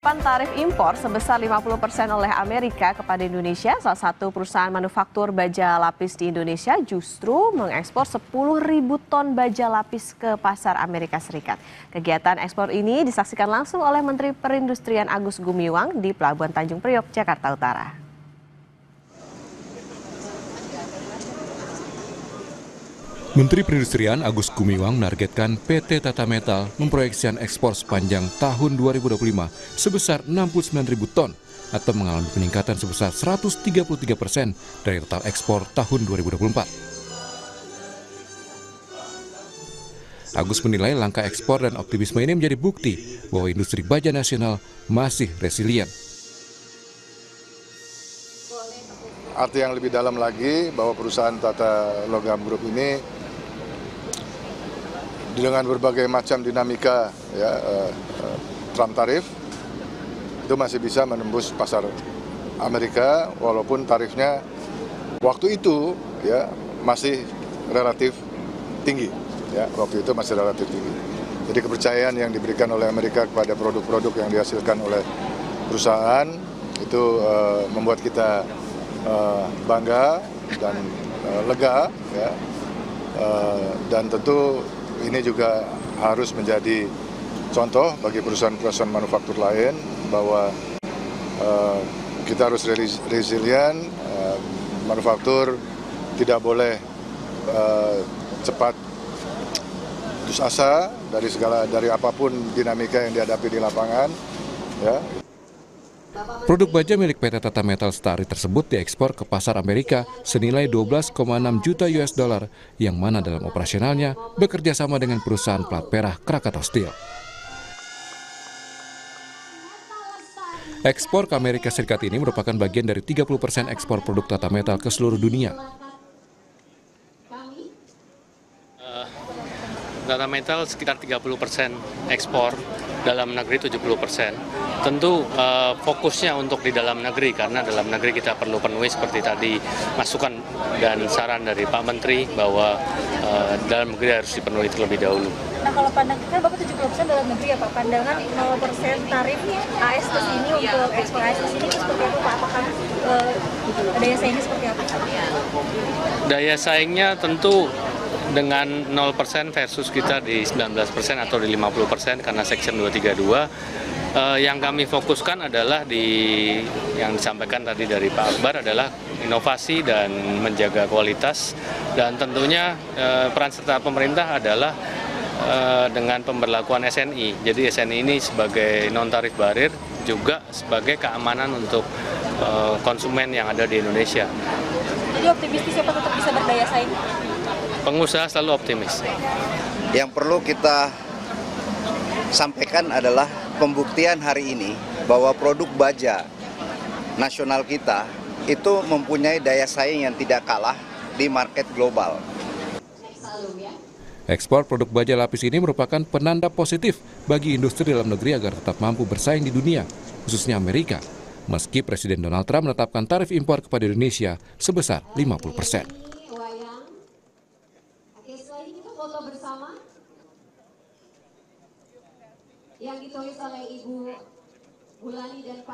Tarif impor sebesar 50% oleh Amerika kepada Indonesia, salah satu perusahaan manufaktur baja lapis di Indonesia justru mengekspor 10.000 ton baja lapis ke pasar Amerika Serikat. Kegiatan ekspor ini disaksikan langsung oleh Menteri Perindustrian Agus Gumiwang di Pelabuhan Tanjung Priok, Jakarta Utara. Menteri Perindustrian Agus Gumiwang menargetkan PT Tata Metal memproyeksikan ekspor sepanjang tahun 2025 sebesar 69.000 ton atau mengalami peningkatan sebesar 133% dari total ekspor tahun 2024. Agus menilai langkah ekspor dan optimisme ini menjadi bukti bahwa industri baja nasional masih resilient. Arti yang lebih dalam lagi bahwa perusahaan Tata Logam Group ini dengan berbagai macam dinamika Trump tarif itu masih bisa menembus pasar Amerika walaupun tarifnya waktu itu masih relatif tinggi waktu itu masih relatif tinggi. Jadi kepercayaan yang diberikan oleh Amerika kepada produk-produk yang dihasilkan oleh perusahaan itu membuat kita bangga dan lega dan tentu ini juga harus menjadi contoh bagi perusahaan-perusahaan manufaktur lain bahwa kita harus resilient, manufaktur tidak boleh cepat putus asa dari apapun dinamika yang dihadapi di lapangan. Produk baja milik PT Tata Metal Lestari tersebut diekspor ke pasar Amerika senilai 12,6 juta US dollar yang mana dalam operasionalnya bekerja sama dengan perusahaan plat perah Krakatau Steel. Ekspor ke Amerika Serikat ini merupakan bagian dari 30% ekspor produk Tata Metal ke seluruh dunia. Tata Metal sekitar 30% ekspor, dalam negeri 70%. Tentu fokusnya untuk di dalam negeri, karena dalam negeri kita perlu penuhi seperti tadi masukan dan saran dari Pak Menteri bahwa dalam negeri harus dipenuhi terlebih dahulu. Nah kalau pandangan, kan Bapak 70% dalam negeri ya Pak, pandangan 0% tarif AS ke sini untuk ekspor AS ke sini itu seperti apa Pak? Apakah daya saingnya seperti apa? Daya saingnya tentu dengan 0% versus kita di 19% atau di 50% karena Section 232. Yang kami fokuskan adalah yang disampaikan tadi dari Pak Akbar adalah inovasi dan menjaga kualitas, dan tentunya peran serta pemerintah adalah dengan pemberlakuan SNI. Jadi SNI ini sebagai non-tarif barir juga sebagai keamanan untuk konsumen yang ada di Indonesia. Jadi optimistis Pak tetap bisa berdaya saing? Pengusaha selalu optimis. Yang perlu kita sampaikan adalah pembuktian hari ini bahwa produk baja nasional kita itu mempunyai daya saing yang tidak kalah di market global. Ekspor produk baja lapis ini merupakan penanda positif bagi industri dalam negeri agar tetap mampu bersaing di dunia, khususnya Amerika, meski Presiden Donald Trump menetapkan tarif impor kepada Indonesia sebesar 50%. Foto bersama yang ditulis oleh Ibu Bulani dan Pak